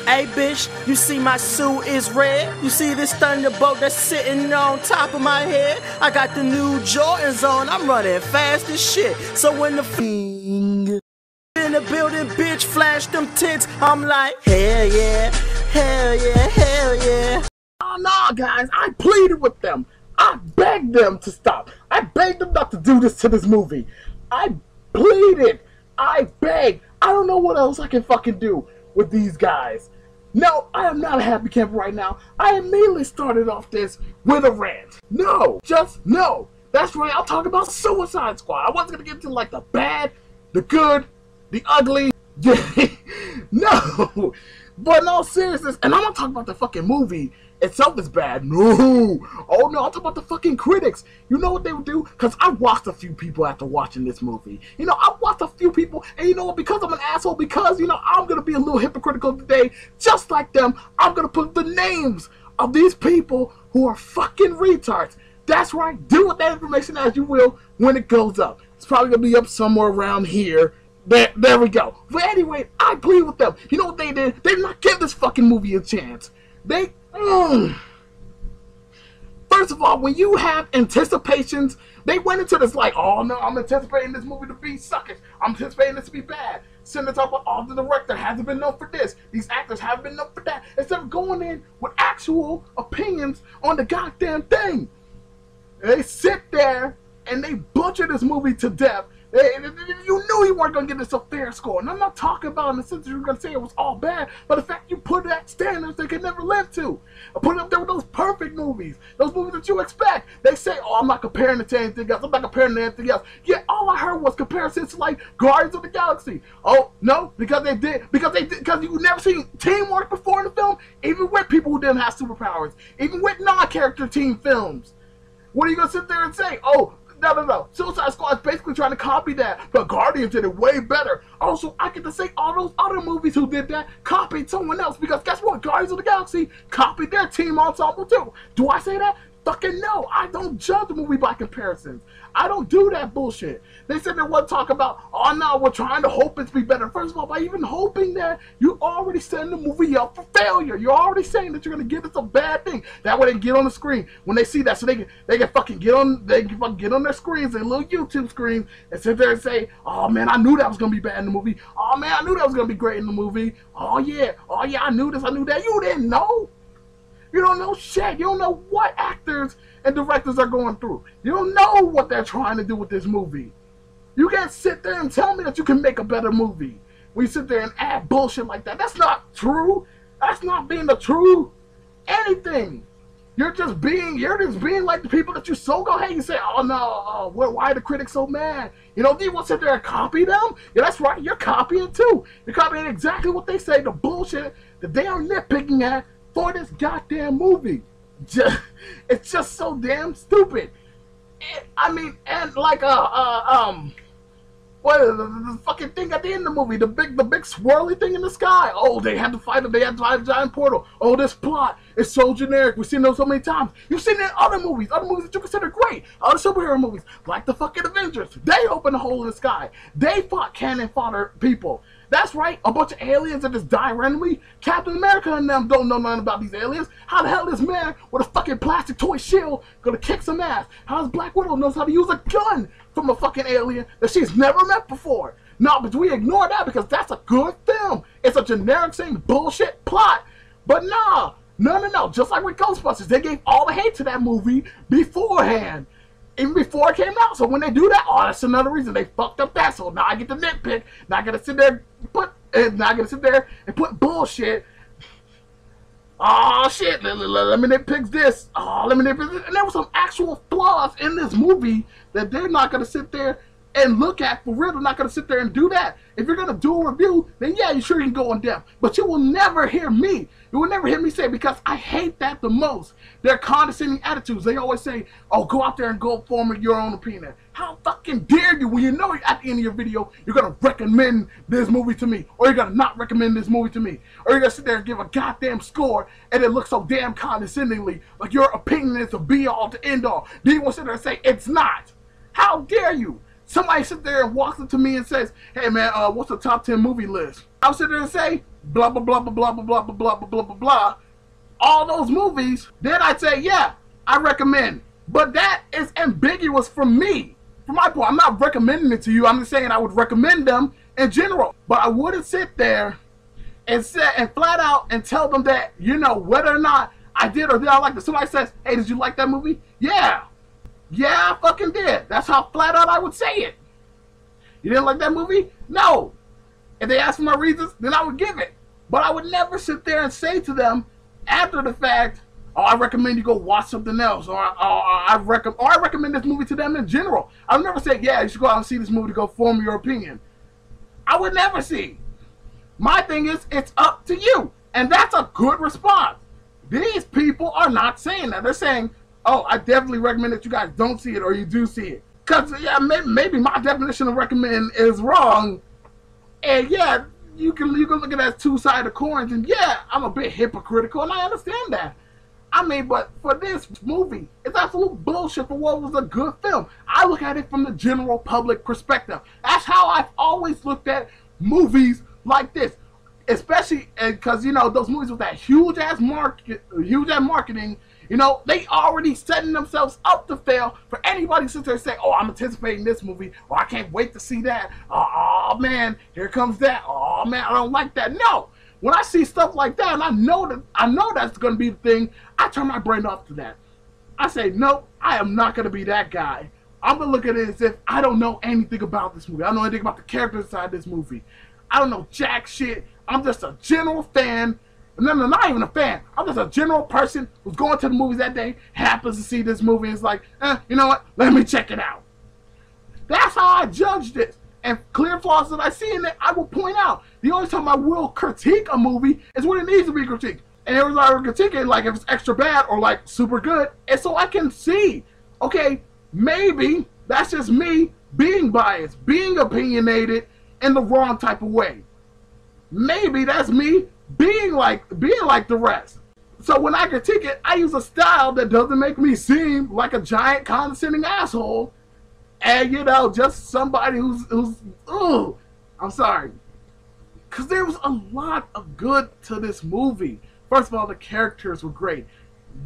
Hey bitch, you see my suit is red? You see this thunderbolt that's sitting on top of my head? I got the new Jordans on, I'm running fast as shit. So when the in the building, bitch, flash them tits, I'm like, hell yeah, hell yeah, hell yeah. Oh no, guys, I pleaded with them. I begged them to stop. I begged them not to do this to this movie. I pleaded. I begged. I don't know what else I can fucking do with these guys. No, I am not a happy camper right now. I immediately started off this with a rant. No, just no. That's right, I'll talk about Suicide Squad. I wasn't gonna get into like the bad, the good, the ugly. No. But in all seriousness, and I'm not talking about the fucking movie itself is bad. No. Oh no, I'm talking about the fucking critics. You know what they would do? Because I watched a few people after watching this movie. You know, I watched a few people, and you know what? Because I'm an asshole, because, you know, I'm going to be a little hypocritical today, just like them, I'm going to put the names of these people who are fucking retards. That's right. Do with that information as you will when it goes up. It's probably going to be up somewhere around here. There we go. But anyway, I plead with them. You know what they did? They did not give this fucking movie a chance. They... First of all, when you have anticipations, they went into this like, oh no, I'm anticipating this movie to be suckish. I'm anticipating this to be bad. Sitting there talking about, oh, the director hasn't been known for this. These actors haven't been known for that. Instead of going in with actual opinions on the goddamn thing. They sit there and they butcher this movie to death. You knew you weren't going to get this a fair score. And I'm not talking about in the sense that you're going to say it was all bad, but the fact you put it at standards they could never live to. I put it up there with those perfect movies. Those movies that you expect. They say, oh, I'm not comparing it to anything else. I'm not comparing it to anything else. Yet all I heard was comparisons to like Guardians of the Galaxy. Oh, no, because you never seen teamwork before in the film, even with people who didn't have superpowers, even with non-character team films. What are you going to sit there and say? Oh, no. Suicide Squad is basically trying to copy that, but Guardians did it way better. Also, I get to say all those other movies who did that copied someone else, because guess what? Guardians of the Galaxy copied their team ensemble too. Do I say that? Fucking no. I don't judge a movie by comparisons. I don't do that bullshit. They said they want to talk about, oh no, we're trying to hope it's be better. First of all, by even hoping that, you already setting the movie up for failure. You're already saying that you're gonna give us a bad thing. That way they get on the screen when they see that, so they can fucking get on their screens, their little YouTube screens, and sit there and say, oh man, I knew that was gonna be bad in the movie. Oh man, I knew that was gonna be great in the movie. Oh yeah, I knew this, I knew that. You didn't know. You don't know shit. You don't know what actors and directors are going through. You don't know what they're trying to do with this movie. You can't sit there and tell me that you can make a better movie when you sit there and add bullshit like that. That's not true. That's not being the true anything. You're just being like the people that you so go ahead and say, oh no, why are the critics so mad? You know, do you want to sit there and copy them? Yeah, that's right. You're copying too. You're copying exactly what they say, the bullshit that they are nitpicking at for this goddamn movie. It's just so damn stupid. I mean, and like what the fucking thing at the end of the movie, the big swirly thing in the sky. Oh, they had to fight it. They had to fight a giant portal. Oh, this plot is so generic. We've seen those so many times. You've seen it in other movies that you consider great, other superhero movies, like the fucking Avengers. They opened a hole in the sky. They fought cannon fodder people. That's right, a bunch of aliens that just die randomly. Captain America and them don't know nothing about these aliens. How the hell is this man with a fucking plastic toy shield gonna kick some ass? How does Black Widow knows how to use a gun from a fucking alien that she's never met before? No, but we ignore that because that's a good film. It's a generic same bullshit plot. But no. Just like with Ghostbusters, they gave all the hate to that movie beforehand. Even before it came out. So when they do that, oh, that's another reason they fucked up that. So now I get to nitpick. Now I gotta sit there and put bullshit. Oh shit, let me nitpick this. Oh, let me nitpick this. And there were some actual flaws in this movie that they're not gonna sit there and look at for real. They're not gonna sit there and do that. If you're gonna do a review, then yeah, you sure you can go in depth. But you will never hear me. You will never hear me say it, because I hate that the most. Their condescending attitudes. They always say, oh, go out there and go form your own opinion. How fucking dare you, when you know at the end of your video, you're gonna recommend this movie to me, or you're gonna not recommend this movie to me, or you're gonna sit there and give a goddamn score, and it looks so damn condescendingly, like your opinion is the be-all to end-all. Then you want to sit there and say, it's not. How dare you? Somebody sit there and walks up to me and says, hey man, what's the top 10 movie list? I'll sit there and say, blah, blah, blah, blah, blah, blah, blah, blah, blah, blah, blah, blah, all those movies, then I'd say, yeah, I recommend. But that is ambiguous for me. From my point, I'm not recommending it to you. I'm just saying I would recommend them in general. But I wouldn't sit there and flat out and tell them that, you know, whether or not I did or did I like it. Somebody says, hey, did you like that movie? Yeah. Yeah, I fucking did. That's how flat out I would say it. You didn't like that movie? No. If they asked for my reasons, then I would give it. But I would never sit there and say to them after the fact, oh, I recommend you go watch something else, or I recommend this movie to them in general. I would never say, yeah, you should go out and see this movie to go form your opinion. I would never see. My thing is, it's up to you. And that's a good response. These people are not saying that. They're saying, oh, I definitely recommend that you guys don't see it or you do see it. Because, yeah, maybe my definition of recommend is wrong. And, yeah, you can look at that as two-sided coins. And, yeah, I'm a bit hypocritical, and I understand that. I mean, but for this movie, it's absolute bullshit for what was a good film. I look at it from the general public perspective. That's how I've always looked at movies like this. Especially because, you know, those movies with that huge-ass marketing, you know, they already setting themselves up to fail for anybody to sit there and say, oh, I'm anticipating this movie, or I can't wait to see that. Oh, man, here comes that. Oh, man, I don't like that. No. When I see stuff like that, and I know that's going to be the thing, I turn my brain off to that. I say, no, I am not going to be that guy. I'm going to look at it as if I don't know anything about this movie. I don't know anything about the characters inside this movie. I don't know jack shit. I'm just a general fan. And then I'm not even a fan. I'm just a general person who's going to the movies that day, happens to see this movie, and is like, you know what? Let me check it out. That's how I judge this. And clear flaws that I see in it, I will point out. The only time I will critique a movie is when it needs to be critiqued. And it was I would critique it like if it's extra bad or like super good. And so I can see, okay, maybe that's just me being biased, being opinionated in the wrong type of way. Maybe that's me being like the rest. So when I critique it, I use a style that doesn't make me seem like a giant condescending asshole. And, you know, just somebody who's I'm sorry. Because there was a lot of good to this movie. First of all, the characters were great.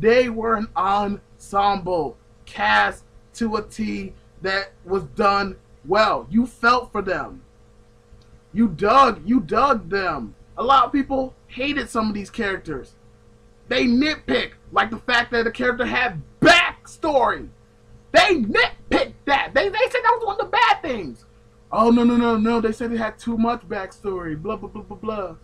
They were an ensemble cast to a T that was done well. You felt for them. You dug them. A lot of people hated some of these characters. They nitpick, like the fact that the character had backstory. They nitpicked that. They said that was one of the bad things. Oh, no. They said it had too much backstory. Blah, blah, blah, blah, blah.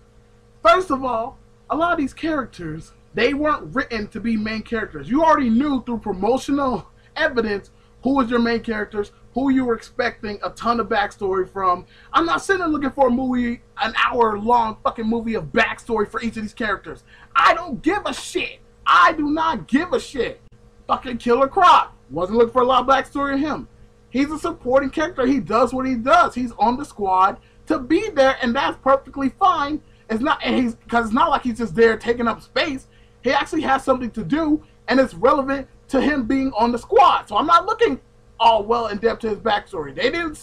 First of all, a lot of these characters, they weren't written to be main characters. You already knew through promotional evidence who was your main characters, who you were expecting a ton of backstory from. I'm not sitting there looking for a movie, an hour-long fucking movie of backstory for each of these characters. I don't give a shit. I do not give a shit. Fucking Killer Croc. Wasn't looking for a lot of backstory in him. He's a supporting character. He does what he does. He's on the squad to be there, and that's perfectly fine. It's not, and because it's not like he's just there taking up space. He actually has something to do, and it's relevant to him being on the squad. So I'm not looking all well in depth to his backstory. They didn't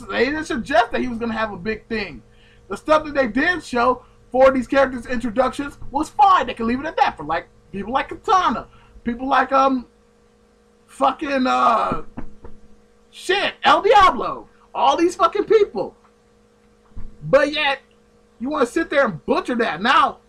suggest that he was going to have a big thing. The stuff that they did show for these characters' introductions was fine. They can leave it at that for like people like Katana, people like fucking shit, El Diablo, all these fucking people. But yet you want to sit there and butcher that. Now,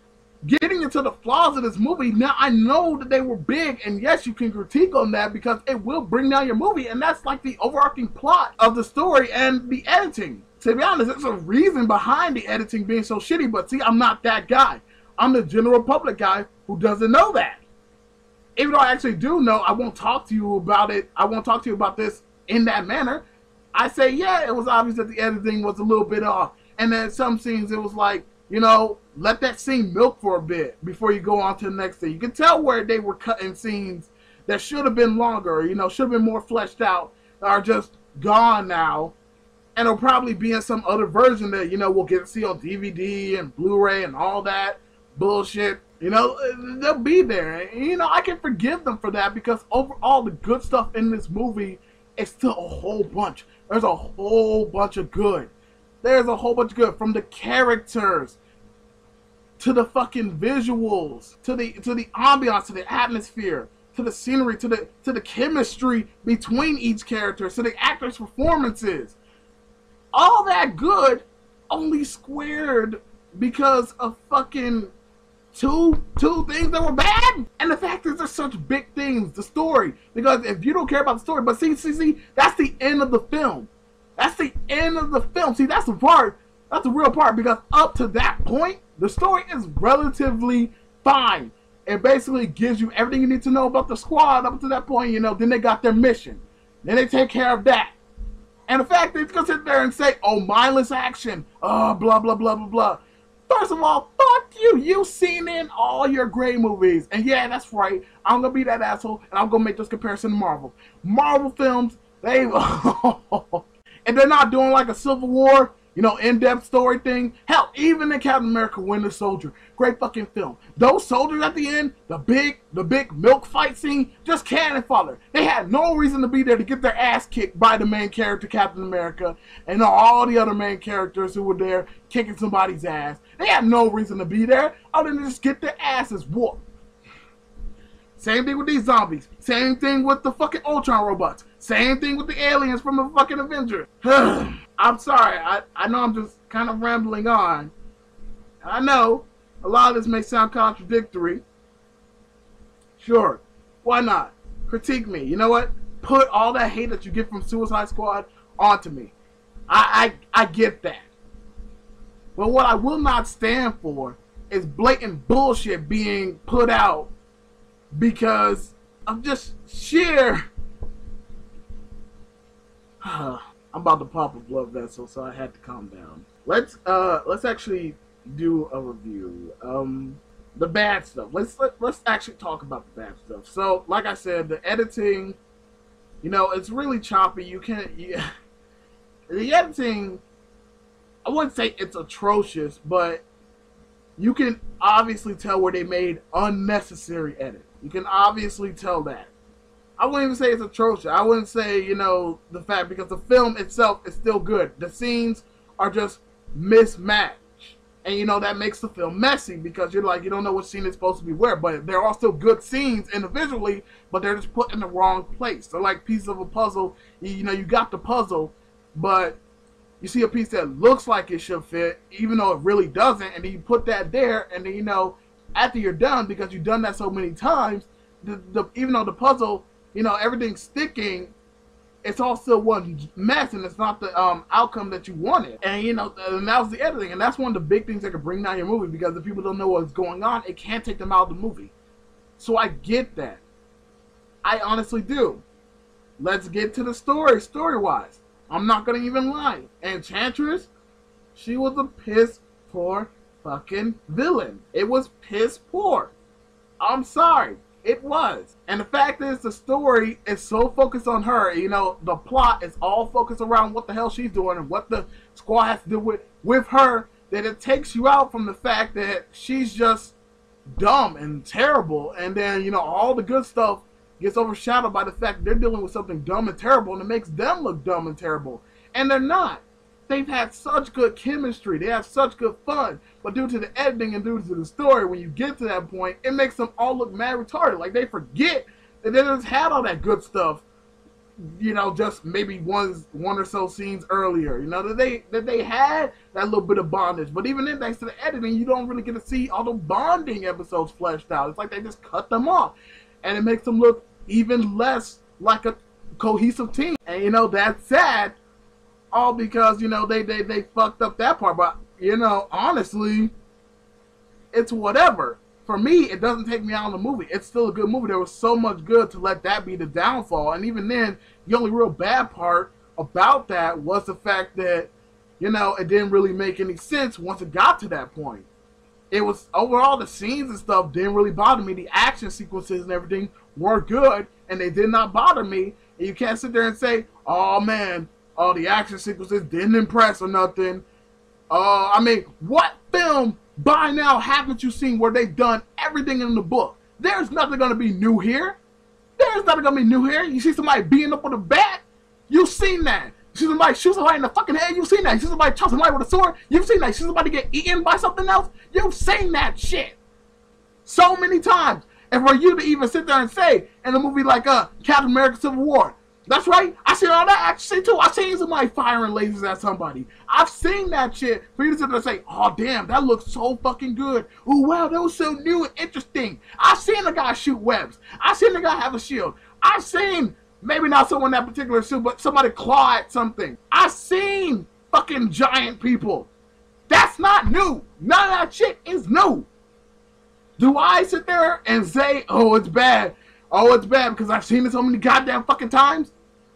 getting into the flaws of this movie, now I know that they were big, and yes, you can critique on that because it will bring down your movie, and that's like the overarching plot of the story and the editing. To be honest, there's a reason behind the editing being so shitty, but see, I'm not that guy. I'm the general public guy who doesn't know that. Even though I actually do know, I won't talk to you about it. I won't talk to you about this in that manner. I say, yeah, it was obvious that the editing was a little bit off. And then some scenes, it was like, you know, let that scene milk for a bit before you go on to the next thing. You can tell where they were cutting scenes that should have been longer, you know, should have been more fleshed out, are just gone now. And it'll probably be in some other version that, you know, we'll get to see on DVD and Blu-ray and all that bullshit. You know, they'll be there. And, you know, I can forgive them for that because overall the good stuff in this movie is still a whole bunch. There's a whole bunch of good. There's a whole bunch of good from the characters to the fucking visuals, to the ambiance, to the atmosphere, to the scenery, to the chemistry between each character, to the actors' performances. All that good only squared because of fucking two things that were bad. And the fact is, there's such big things, the story. Because if you don't care about the story, but see, that's the end of the film. That's the end of the film. See, that's the part. That's the real part, because up to that point, the story is relatively fine. It basically gives you everything you need to know about the squad up to that point, you know. Then they got their mission. Then they take care of that. And the fact that it's going to sit there and say, oh, mindless action, blah, blah, blah, blah, blah. First of all, fuck you. You've seen in all your great movies. And yeah, that's right. I'm going to be that asshole, and I'm going to make this comparison to Marvel. Marvel films, they... and they're not doing like a Civil War, you know, in-depth story thing. Hell, even in Captain America Winter Soldier, great fucking film. Those soldiers at the end, the big milk fight scene, just cannon fodder. They had no reason to be there to get their ass kicked by the main character, Captain America, and all the other main characters who were there kicking somebody's ass. They had no reason to be there other than just get their asses whooped. Same thing with these zombies. Same thing with the fucking Ultron robots. Same thing with the aliens from the fucking Avengers. I'm sorry. I know I'm just kind of rambling on. I know a lot of this may sound contradictory. Sure. Why not? Critique me. You know what? Put all that hate that you get from Suicide Squad onto me. I get that. But what I will not stand for is blatant bullshit being put out because of just sheer... I'm about to pop a blood vessel, so I had to calm down. Let's actually do a review. The bad stuff. Let's actually talk about the bad stuff. So, like I said, the editing, you know, it's really choppy. The editing, I wouldn't say it's atrocious, but you can obviously tell where they made unnecessary edit. You can obviously tell that. I wouldn't even say it's atrocious. I wouldn't say, you know, the fact, because the film itself is still good. The scenes are just mismatched. And, you know, that makes the film messy because you're like, you don't know what scene is supposed to be where. But they're all still good scenes individually, but they're just put in the wrong place. They're like pieces of a puzzle. You know, you got the puzzle, but you see a piece that looks like it should fit, even though it really doesn't. And then you put that there, and then, you know, after you're done, because you've done that so many times, even though the puzzle, you know, everything's sticking, it's all still one mess, and it's not the outcome that you wanted. And, you know, and that was the editing, and that's one of the big things that could bring down your movie, because if people don't know what's going on, it can't take them out of the movie. So I get that. I honestly do. Let's get to the story-wise. I'm not going to even lie. Enchantress, she was a piss poor fucking villain. It was piss poor. I'm sorry. It was. And the fact is, the story is so focused on her. You know, the plot is all focused around what the hell she's doing and what the squad has to do with her, that it takes you out from the fact that she's just dumb and terrible. And then, you know, all the good stuff gets overshadowed by the fact that they're dealing with something dumb and terrible, and it makes them look dumb and terrible. And they're not. They've had such good chemistry. They have such good fun. But due to the editing and due to the story, when you get to that point, it makes them all look mad retarded. Like, they forget that they just had all that good stuff, you know, just maybe one or so scenes earlier. You know, that they had that little bit of bondage. But even then, thanks to the editing, you don't really get to see all the bonding episodes fleshed out. It's like they just cut them off. And it makes them look even less like a cohesive team. And, you know, that's sad. All because, you know, they fucked up that part. But, you know, honestly, it's whatever. For me, it doesn't take me out of the movie. It's still a good movie. There was so much good to let that be the downfall. And even then, the only real bad part about that was the fact that, you know, it didn't really make any sense once it got to that point. It was, overall, the scenes and stuff didn't really bother me. The action sequences and everything were good, and they did not bother me. And you can't sit there and say, oh, man, all the action sequences didn't impress or nothing. I mean, what film by now haven't you seen where they've done everything in the book? There's nothing going to be new here. There's nothing going to be new here. You see somebody beating up with a bat? You've seen that. She's somebody shoot somebody in the fucking head. You've seen that. She's somebody chop somebody with a sword. You've seen that. She's somebody get eaten by something else. You've seen that shit so many times. And for you to even sit there and say in a movie like Captain America: Civil War, that's right, I seen all that action too. I've seen somebody firing lasers at somebody. I've seen that shit. For you to sit there and say, oh damn, that looks so fucking good. Oh wow, that was so new and interesting. I've seen a guy shoot webs. I've seen a guy have a shield. I've seen, maybe not someone in that particular suit, but somebody claw at something. I've seen fucking giant people. That's not new. None of that shit is new. Do I sit there and say, oh, it's bad? Oh, it's bad because I've seen it so many goddamn fucking times?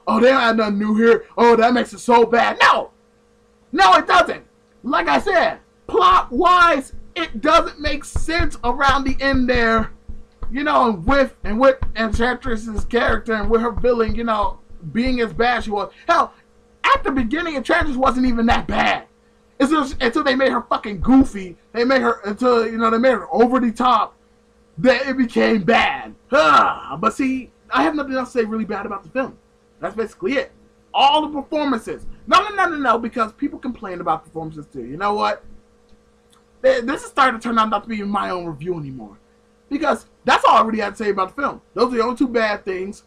Oh, they don't have nothing new here. Oh, that makes it so bad. No! No, it doesn't. Like I said, plot-wise, it doesn't make sense around the end there. You know, with Enchantress's character and with her villain, you know, being as bad as she was. Hell, at the beginning, Enchantress wasn't even that bad. Until they made her fucking goofy. They made her, until, you know, they made her over the top. That it became bad. But see, I have nothing else to say really bad about the film. That's basically it. All the performances. No, because people complain about performances too. You know what? This is starting to turn out not to be my own review anymore. Because that's all I really had to say about the film. Those are the only two bad things.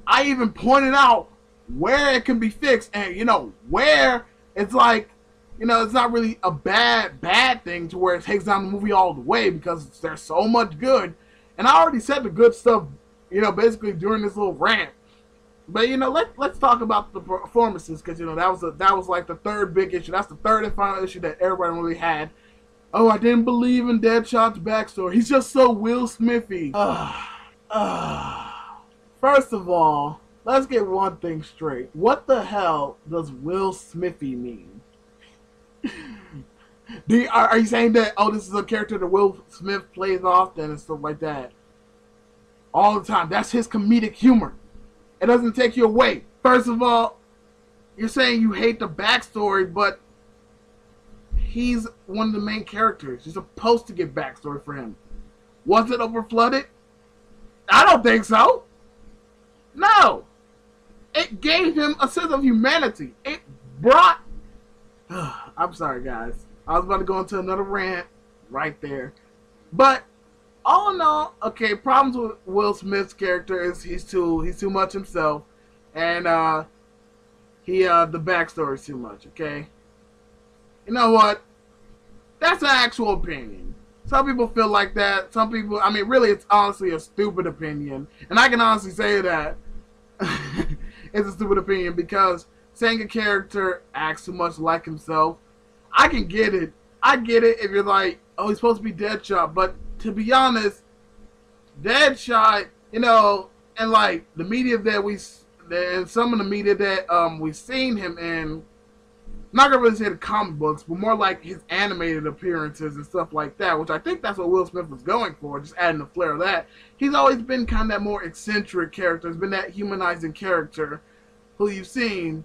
I even pointed out where it can be fixed. And, you know, where it's like, you know, it's not really a bad thing to where it takes down the movie all the way because there's so much good. And I already said the good stuff, you know, basically during this little rant. But, you know, let's talk about the performances because, you know, that was like the third big issue. That's the third and final issue that everybody really had. Oh, I didn't believe in Deadshot's backstory. He's just so Will Smithy. First of all, let's get one thing straight. What the hell does Will Smithy mean? Are you saying that, oh, this is a character that Will Smith plays often and stuff like that? All the time. That's his comedic humor. It doesn't take you away. First of all, you're saying you hate the backstory, but he's one of the main characters. You're supposed to get backstory for him. Was it overflooded? I don't think so. No. It gave him a sense of humanity. It brought... I'm sorry, guys. I was about to go into another rant right there. But all in all, okay, problems with Will Smith's character is he's too much himself, and the backstory is too much. Okay, you know what? That's an actual opinion. Some people feel like that. Some people, I mean, really, it's honestly a stupid opinion, and I can honestly say that it's a stupid opinion because saying a character acts too much like himself, I can get it. I get it if you're like, oh, he's supposed to be Deadshot, but to be honest, Deadshot, you know, and like the media and some of the media that we've seen him in, not gonna really say the comic books, but more like his animated appearances and stuff like that, which I think that's what Will Smith was going for, just adding a flair of that. He's always been kind of that more eccentric character. He's been that humanizing character who you've seen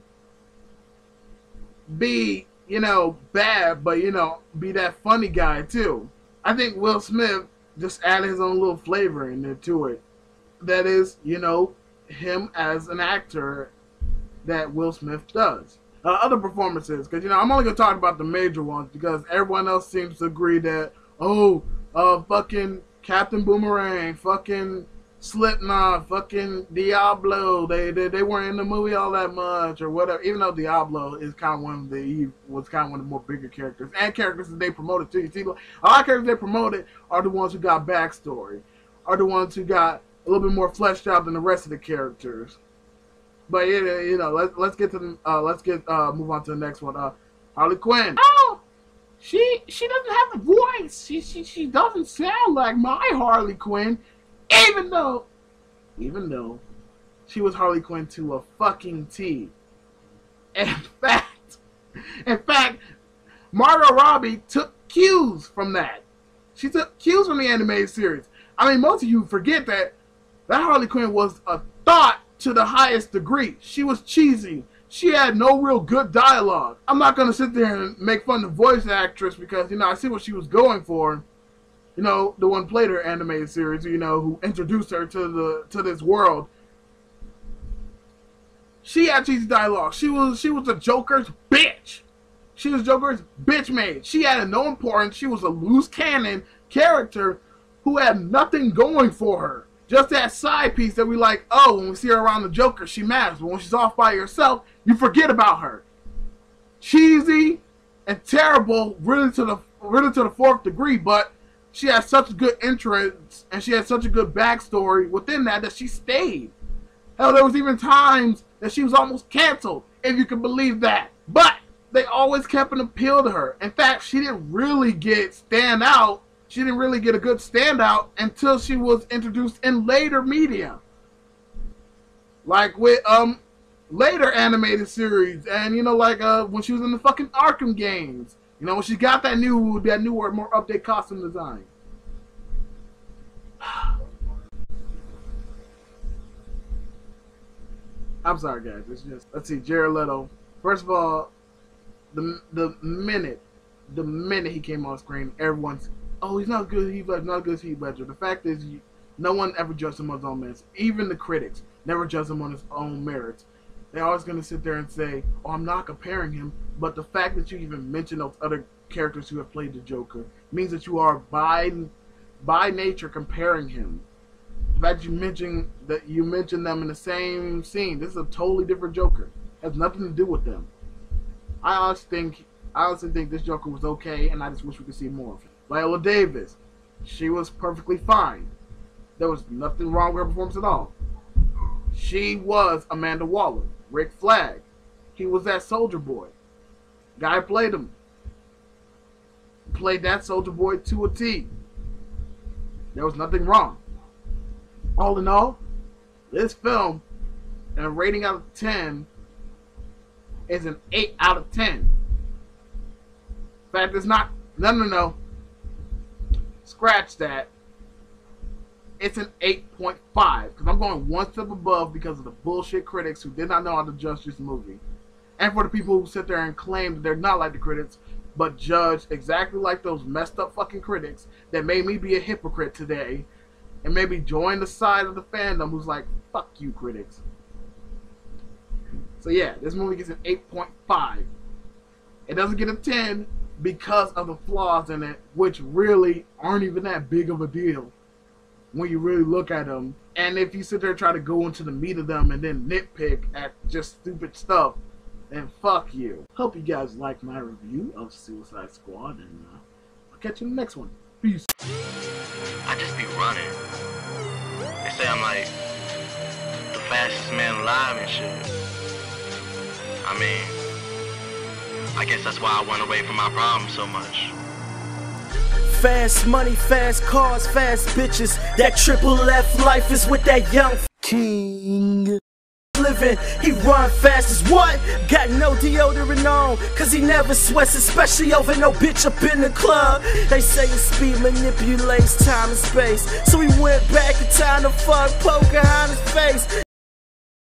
be, you know, bad, but, you know, be that funny guy too. I think Will Smith just added his own little flavor in there to it. That is, you know, him as an actor that Will Smith does. Other performances, because, you know, I'm only going to talk about the major ones because everyone else seems to agree that, oh, fucking Captain Boomerang, fucking Slipknot, fucking Diablo, they weren't in the movie all that much or whatever. Even though Diablo is kind of one of the more bigger characters and characters that they promoted too. You see, a lot of characters they promoted are the ones who got backstory, are the ones who got a little bit more fleshed out than the rest of the characters. But yeah, you know, let's move on to the next one. Harley Quinn. Oh, she doesn't have the voice. She doesn't sound like my Harley Quinn. Even though she was Harley Quinn to a fucking T. In fact, Margot Robbie took cues from that. She took cues from the animated series. I mean, most of you forget that Harley Quinn was a thought to the highest degree. She was cheesy. She had no real good dialogue. I'm not going to sit there and make fun of the voice actress because, you know, I see what she was going for. You know, the one played her animated series, you know, who introduced her to this world. She had cheesy dialogue. She was the Joker's bitch. She was Joker's bitch maid. She had no importance. She was a loose cannon character who had nothing going for her. Just that side piece that we like, oh, when we see her around the Joker, she matters. But when she's off by herself, you forget about her. Cheesy and terrible, really to the fourth degree, but she had such a good entrance and she had such a good backstory within that she stayed. Hell, there was even times that she was almost canceled, if you can believe that. But they always kept an appeal to her. In fact, she didn't really stand out. She didn't really get a good standout until she was introduced in later media. Like with later animated series, and you know, like when she was in the fucking Arkham games. You know, when she got that newer, more update costume design. I'm sorry, guys. It's just, let's see, Jared Leto. First of all, the minute he came on screen, everyone's, oh, he's not good. He's not as good as Heath Ledger. The fact is, no one ever judged him on his own merits. Even the critics never judged him on his own merits. They're always going to sit there and say, oh, I'm not comparing him. But the fact that you even mention those other characters who have played the Joker means that you are by nature comparing him. The fact that you mention them in the same scene, this is a totally different Joker. It has nothing to do with them. I honestly think this Joker was okay, and I just wish we could see more of it. Viola Davis, she was perfectly fine. There was nothing wrong with her performance at all. She was Amanda Waller. Rick Flag, he was that Soldier Boy. Guy played him. Played that Soldier Boy to a T. There was nothing wrong. All in all, this film, and a rating out of 10, is an 8 out of 10. In fact, it's not, no. Scratch that. It's an 8.5, because I'm going one step above because of the bullshit critics who did not know how to judge this movie. And for the people who sit there and claim that they're not like the critics, but judge exactly like those messed up fucking critics that made me be a hypocrite today, and maybe join the side of the fandom who's like, fuck you critics. So yeah, this movie gets an 8.5. It doesn't get a 10 because of the flaws in it, which really aren't even that big of a deal when you really look at them. And if you sit there and try to go into the meat of them and then nitpick at just stupid stuff, then fuck you. Hope you guys like my review of Suicide Squad, and I'll catch you in the next one. Peace. I just be running. They say I'm like the fastest man alive and shit. I mean, I guess that's why I run away from my problems so much. Fast money, fast cars, fast bitches. That triple F life is with that young king. Living, he run fast as what? Got no deodorant on, cause he never sweats, especially over no bitch up in the club. They say his speed manipulates time and space, so he went back in time to fuck Pocahontas' face.